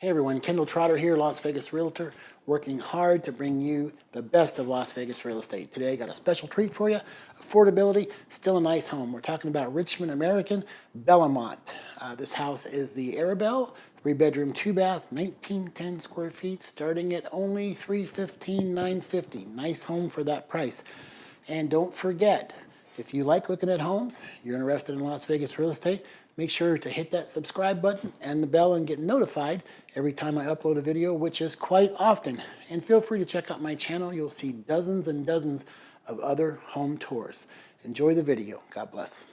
Hey everyone, Kendall Trotter here, Las Vegas Realtor, working hard to bring you the best of Las Vegas real estate. Today I got a special treat for you. Affordability, still a nice home. We're talking about Richmond American, Bellamont. This house is the Arabelle, 3-bedroom, 2-bath, 1910 square feet, starting at only $315,950. Nice home for that price. And don't forget, if you like looking at homes, you're interested in Las Vegas real estate, make sure to hit that subscribe button and the bell and get notified every time I upload a video, which is quite often. And feel free to check out my channel. You'll see dozens and dozens of other home tours. Enjoy the video. God bless.